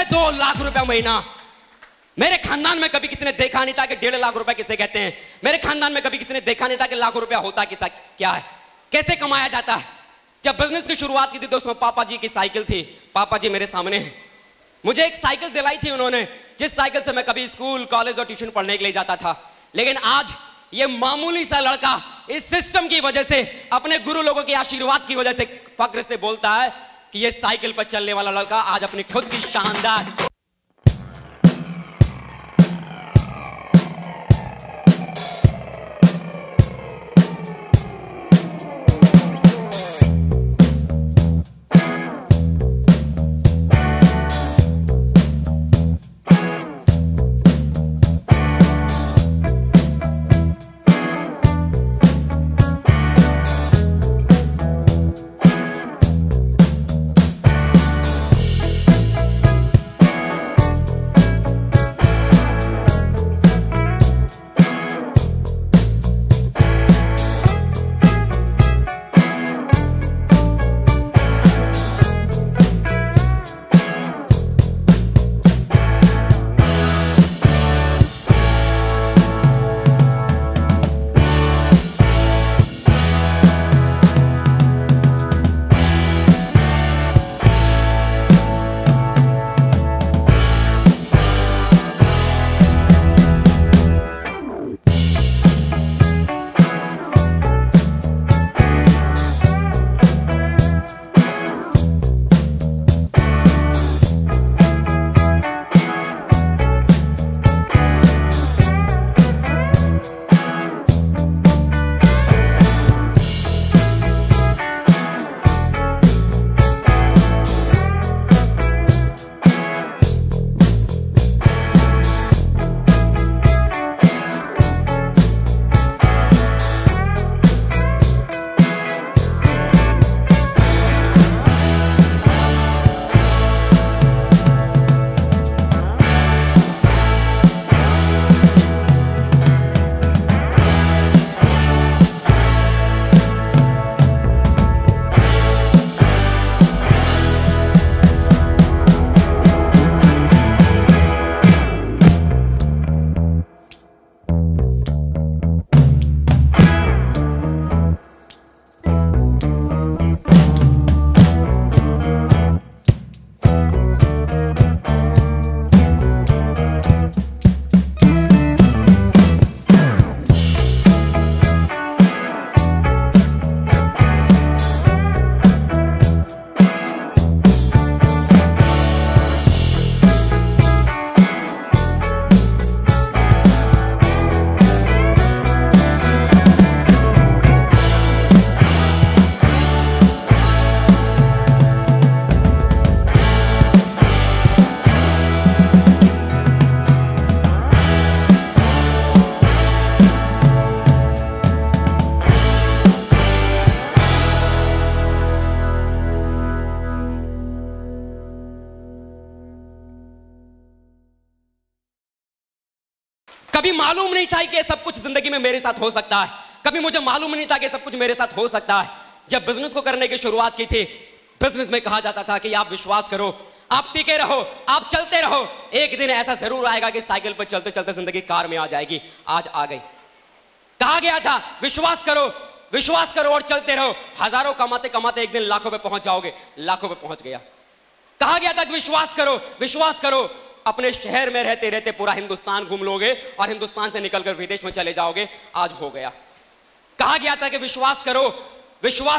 2 लाख रुपया महीना। मेरे खानदान में कभी किसी ने देखा नहीं था कि 1.5 लाख रुपया किसे कहते हैं। मेरे खानदान में कभी किसी ने देखा नहीं था कि लाख रुपया होता किसा क्या है, कैसे कमाया जाता है। जब बिजनेस की शुरुआत की थी दोस्तों, पापा जी की साइकिल थी, पापा जी मेरे सामने हैं, मुझे एक साइकिल दिलाई थी उन्होंने, जिस साइकिल से मैं कभी स्कूल, कॉलेज और ट्यूशन पढ़ने के लिए जाता था। लेकिन आज ये मामूली सा लड़का इस सिस्टम की वजह से, अपने गुरु लोगों के आशीर्वाद की वजह से फक्र से बोलता है कि ये साइकिल पर चलने वाला लड़का आज अपनी खुद की शानदार कभी मालूम नहीं था कि सब कुछ जिंदगी में मेरे साथ हो सकता है। कभी मुझे मालूम नहीं था कि सब कुछ मेरे साथ हो सकता है। जब बिजनेस को करने की शुरुआत की थी, बिजनेस में कहा जाता था कि आप विश्वास करो, आप टिके रहो, आप चलते रहो, एक दिन ऐसा जरूर आएगा कि साइकिल पर चलते चलते जिंदगी कार में आ जाएगी। आज आ गई। कहा गया था विश्वास करो और चलते रहो, हजारों कमाते कमाते एक दिन लाखों पे पहुंच जाओगे। लाखों पे पहुंच गया। कहा गया था कि विश्वास करो, अपने शहर में रहते रहते पूरा हिंदुस्तान घूम लोगे और हिंदुस्तान से निकलकर विदेश में चले जाओगे। आज हो गया। कहा गया था कि विश्वास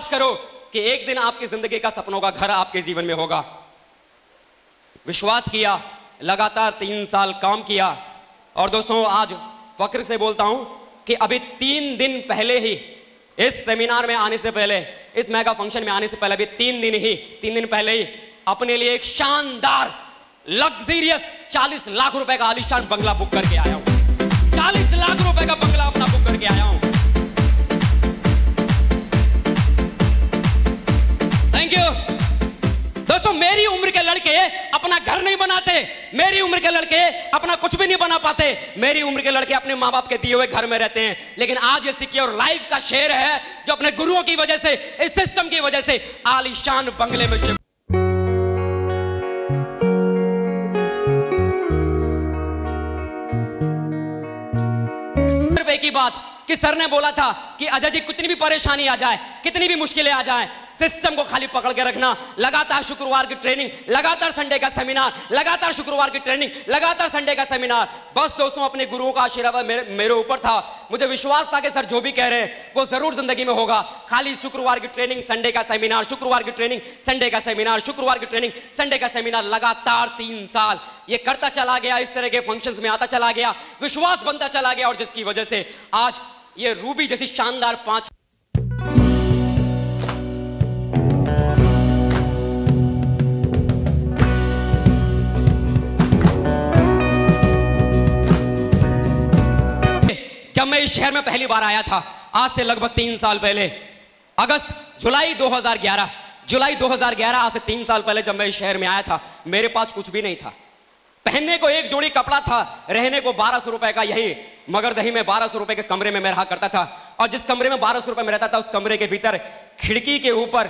करो कि एक दिन आपकी जिंदगी का सपनों का घर आपके जीवन में होगा। विश्वास किया, लगातार 3 साल काम किया। और दोस्तों आज फक्र से बोलता हूं कि अभी 3 दिन पहले ही, इस सेमिनार में आने से पहले, इस मेगा फंक्शन में आने से पहले, अभी 3 दिन पहले ही अपने लिए एक शानदार लग्जरियस 40 लाख रुपए का आलीशान बंगला बुक करके आया हूं। 40 लाख रुपए का बंगला अपना बुक करके आया हूं। थैंक यू दोस्तों। मेरी उम्र के लड़के अपना घर नहीं बनाते, मेरी उम्र के लड़के अपना कुछ भी नहीं बना पाते, मेरी उम्र के लड़के अपने माँ बाप के दिए हुए घर में रहते हैं। लेकिन आज ये सिक्योर लाइफ का शेर है जो अपने गुरुओं की वजह से, इस सिस्टम की वजह से आलीशान बंगले में बात कि सर ने बोला था कि अजय जी कितनी भी परेशानी आ जाए, कितनी भी मुश्किलें आ जाए, सिस्टम को खाली पकड़ के रखना। लगातार शुक्रवार की ट्रेनिंग, लगातार संडे का सेमिनार, लगातार शुक्रवार की ट्रेनिंग, लगातार संडे का सेमिनार। बस दोस्तों अपने गुरुओं का आशीर्वाद मेरे ऊपर था। मुझे विश्वास था कि सर जो भी कह रहे हैं वो जरूर जिंदगी में होगा। खाली शुक्रवार की ट्रेनिंग, संडे का सेमिनार, शुक्रवार की ट्रेनिंग, संडे का सेमिनार, शुक्रवार की ट्रेनिंग, संडे का सेमिनार, लगातार 3 साल ये करता चला गया। इस तरह के फंक्शंस में आता चला गया, विश्वास बनता चला गया, और जिसकी वजह से आज ये रूबी जैसी शानदार 5 जब मैं इस शहर में पहली बार आया था, आज से लगभग 3 साल पहले, जुलाई 2011, आज से 3 साल पहले जब मैं इस शहर में आया था, मेरे पास कुछ भी नहीं था। पहनने को एक जोड़ी कपड़ा था, रहने को 1200 रुपए का यही मगरदही में 1200 रुपए के कमरे में मैं रहा करता था। और जिस कमरे में 1200 रुपए में रहता था, उस कमरे के भीतर खिड़की के ऊपर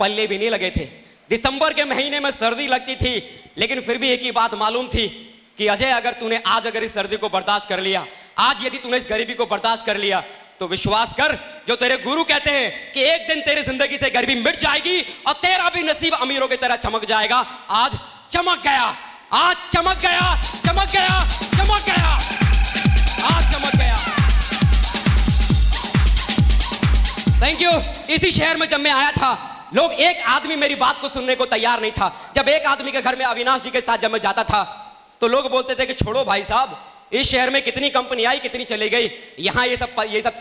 पल्ले भी नहीं लगे थे। दिसंबर के महीने में सर्दी लगती थी, लेकिन फिर भी एक ही बात मालूम थी कि अजय अगर तूने आज अगर इस सर्दी को बर्दाश्त कर लिया, आज यदि तूने इस गरीबी को बर्दाश्त कर लिया, तो विश्वास कर, जो तेरे गुरु कहते हैं कि एक दिन तेरी जिंदगी से गरीबी मिट जाएगी और तेरा भी नसीब अमीरों की तरह चमक जाएगा। आज चमक गया, आज चमक गया, चमक गया, चमक गया, आज चमक गया। Thank you. इसी शहर में जब मैं आया था, लोग, एक आदमी मेरी बात को सुनने को तैयार नहीं था। जब एक आदमी के घर में अविनाश जी के साथ जब मैं जाता था, तो लोग बोलते थे कि छोड़ो भाई साहब, इस शहर में कितनी कंपनी आई, कितनी चली गई, यहाँ ये सब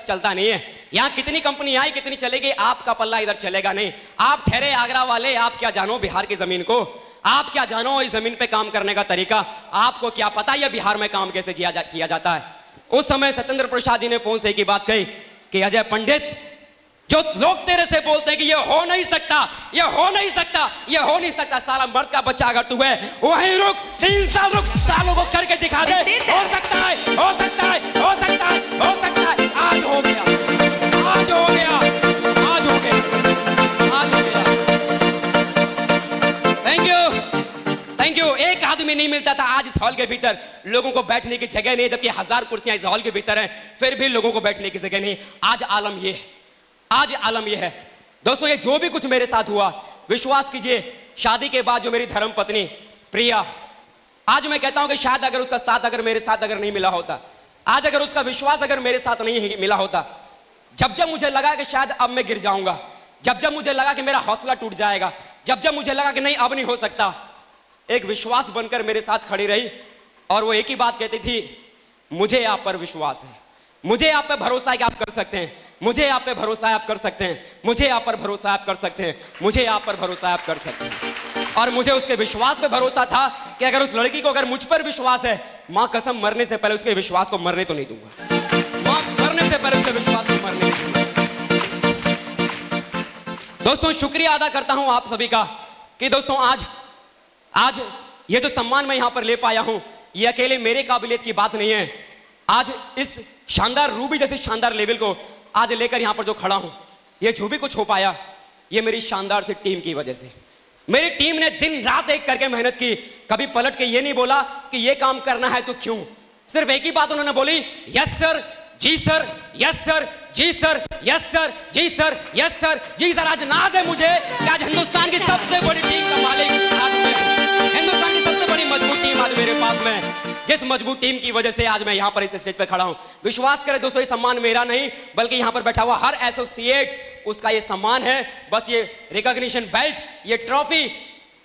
चलता नहीं है। यहाँ कितनी कंपनी आई, कितनी चली गई, आपका पल्ला इधर चलेगा नहीं। आप ठहरे आगरा वाले, आप क्या जानो बिहार की जमीन को, आप क्या जानो इस जमीन पे काम करने का तरीका, आपको क्या पता है बिहार में काम कैसे किया जाता है। उस समय सत्येंद्र प्रसाद जी ने फोन से एक ही बात कही कि अजय पंडित, जो लोग तेरे से बोलते हैं कि ये हो नहीं सकता, ये हो नहीं सकता, ये हो नहीं सकता, साला मर्द का बच्चा अगर तू है वहीं रुक, 3 साल रुक, सालों को करके दिखा दे। हो सकता है, हो सकता है, हो सकता है, हो सकता है। आज हो गया, आज हो गया, आज हो गया, आज हो गया। Thank you, thank you. एक आदमी नहीं मिलता था आज इस हॉल के भीतर, लोगों को बैठने की जगह नहीं, जबकि 1000 कुर्सियां इस हॉल के भीतर हैं, फिर भी लोगों को बैठने की जगह नहीं। आज आलम ये है, आज आलम यह है। दोस्तों, ये जो भी कुछ मेरे साथ हुआ, विश्वास कीजिए, शादी के बाद जो मेरी धर्म पत्नी प्रिया, आज मैं कहता हूं कि शायद अगर उसका साथ अगर मेरे साथ अगर नहीं मिला होता, आज अगर उसका विश्वास अगर मेरे साथ नहीं मिला होता, जब जब मुझे लगा कि शायद अब मैं गिर जाऊंगा, जब जब मुझे लगा कि मेरा हौसला टूट जाएगा, जब जब मुझे लगा कि नहीं अब नहीं हो सकता, एक विश्वास बनकर मेरे साथ खड़ी रही। और वो एक ही बात कहती थी, मुझे आप पर विश्वास है, मुझे आप पे भरोसा है कि आप कर सकते हैं, मुझे आप पे भरोसा है आप कर सकते हैं, मुझे आप पर भरोसा है आप कर सकते हैं, मुझे आप पर भरोसा है आप कर सकते हैं। और मुझे उसके विश्वास पे भरोसा था कि अगर उस लड़की को अगर मुझ पर विश्वास है, मां कसम मरने से पहले उसके विश्वास को मरने तो नहीं दूंगा, मां मरने से पहले उसके विश्वास को मरने नहीं दूंगा। दोस्तों, शुक्रिया अदा करता हूं आप सभी का कि दोस्तों आज ये जो सम्मान मैं यहां पर ले पाया हूं, ये अकेले मेरे काबिलियत की बात नहीं है। आज इस शानदार रूबी जैसे शानदार लेवल को आज लेकर यहां पर जो खड़ा हूं, ये जो भी कुछ हो पाया, ये मेरी शानदार सी टीम की वजह से। मेरी टीम ने दिन रात एक करके मेहनत की, कभी पलट के ये नहीं बोला कि ये काम करना है तो क्यों, सिर्फ एक ही बात उन्होंने बोली, यस सर, जी सर, यस सर, जी सर, यस सर, जी सर, यस सर, जी सर। आज नाज है मुझे कि आज हिंदुस्तान की सबसे बड़ी टीम का मालिक आज मैं, हिंदुस्तान की सबसे बड़ी मजबूत टीम आज मेरे पास में, जिस मजबूत टीम की वजह से आज मैं यहां पर इस स्टेज पे खड़ा हूं। विश्वास करें दोस्तों, ये सम्मान मेरा नहीं, बल्कि यहां पर बैठा हुआ हर एसोसिएट, उसका ये सम्मान है। बस ये रिकॉग्निशन बेल्ट, ये ट्रॉफी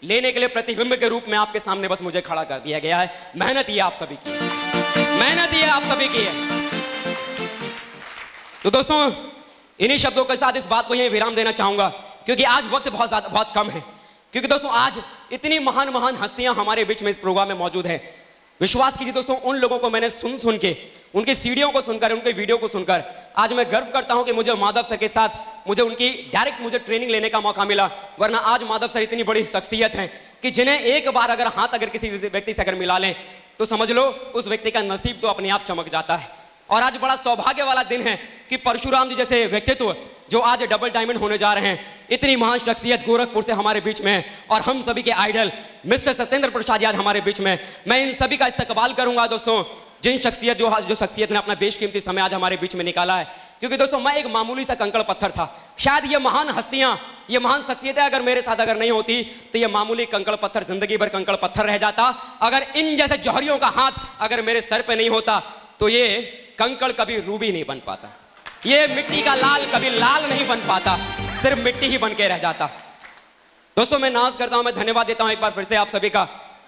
लेने के लिए प्रतिबिंब के रूप में आपके सामने बस मुझे खड़ा कर दिया गया है। मेहनत ये आप सभी की है, मेहनत ये आप सभी की है। तो दोस्तों, इन्हीं शब्दों के साथ इस बात को यहीं विराम देना चाहूंगा, क्योंकि आज वक्त बहुत कम है। क्योंकि दोस्तों, आज इतनी महान महान हस्तियां हमारे बीच में इस प्रोग्राम में मौजूद हैं। विश्वास कीजिए दोस्तों, उन लोगों को मैंने सुन के, उनकी सीडियों को सुनकर, उनके वीडियो को सुनकर आज मैं गर्व करता हूं कि मुझे माधव सर के साथ मुझे उनकी डायरेक्ट मुझे ट्रेनिंग लेने का मौका मिला। वरना आज माधव सर इतनी बड़ी शख्सियत हैं कि जिन्हें एक बार अगर हाथ अगर किसी व्यक्ति से अगर मिला लें, तो समझ लो उस व्यक्ति का नसीब तो अपने आप चमक जाता है। और आज बड़ा सौभाग्य वाला दिन है कि परशुराम जी जैसे व्यक्तित्व जो आज डबल डायमंड होने जा रहे हैं, इतनी महान शख्सियत गोरखपुर से हमारे बीच में, और हम सभी के आइडल मिस्टर सत्येंद्र प्रसाद जी आज हमारे बीच में। मैं इन सभी का इस्तकबाल करूंगा दोस्तों। जिन शख्सियत जो शख्सियत ने अपना बेशकीमती समय आज हमारे बीच में निकाला है। क्योंकि दोस्तों मैं एक मामूली सा कंकड़ पत्थर था, शायद ये महान हस्तियां, ये महान शख्सियतें अगर मेरे साथ अगर नहीं होती तो ये मामूली कंकड़ पत्थर जिंदगी भर कंकड़ पत्थर रह जाता। अगर इन जैसे जौहरियों का हाथ अगर मेरे सर पे नहीं होता तो ये कंकड़ कभी रूबी नहीं बन पाता, ये मिट्टी का लाल कभी लाल नहीं बन पाता, सिर्फ मिट्टी ही बन के रह जाता। दोस्तों मैं नाज करता हूं, मैं धन्यवाद देता हूं एक बार फिर से आप सभी का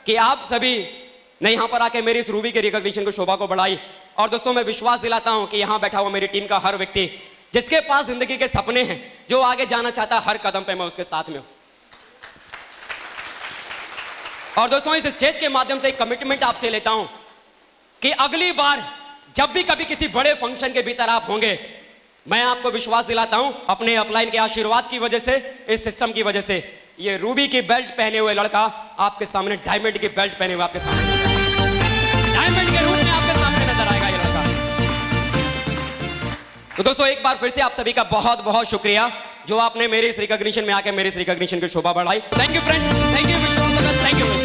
कि आप सभी ने यहां पर आके मेरी इस रूबी के रिकॉग्निशन को शोभा को बढ़ाई। और दोस्तों मैं विश्वास दिलाता हूं कि यहां बैठा हुआ मेरी टीम का हर व्यक्ति जिसके पास जिंदगी के सपने हैं, जो आगे जाना चाहता है, हर कदम पे मैं उसके साथ में हूं। और दोस्तों इस स्टेज के माध्यम से एक कमिटमेंट आपसे लेता हूं कि अगली बार जब भी कभी किसी बड़े फंक्शन के भीतर आप होंगे, मैं आपको विश्वास दिलाता हूं अपने अपलाइन के आशीर्वाद की वजह से, इस सिस्टम की वजह से, ये रूबी की बेल्ट पहने हुए लड़का आपके सामने डायमंड की बेल्ट पहने हुए आपके सामने डायमंड के रूप में आपके सामने नजर आएगा ये लड़का। तो दोस्तों एक बार फिर से आप सभी का बहुत बहुत शुक्रिया जो आपने मेरे इस रिकॉग्निशन में आके मेरे इस रिकॉग्निशन की शोभा बढ़ाई। Thank you friends, thank you, thank you.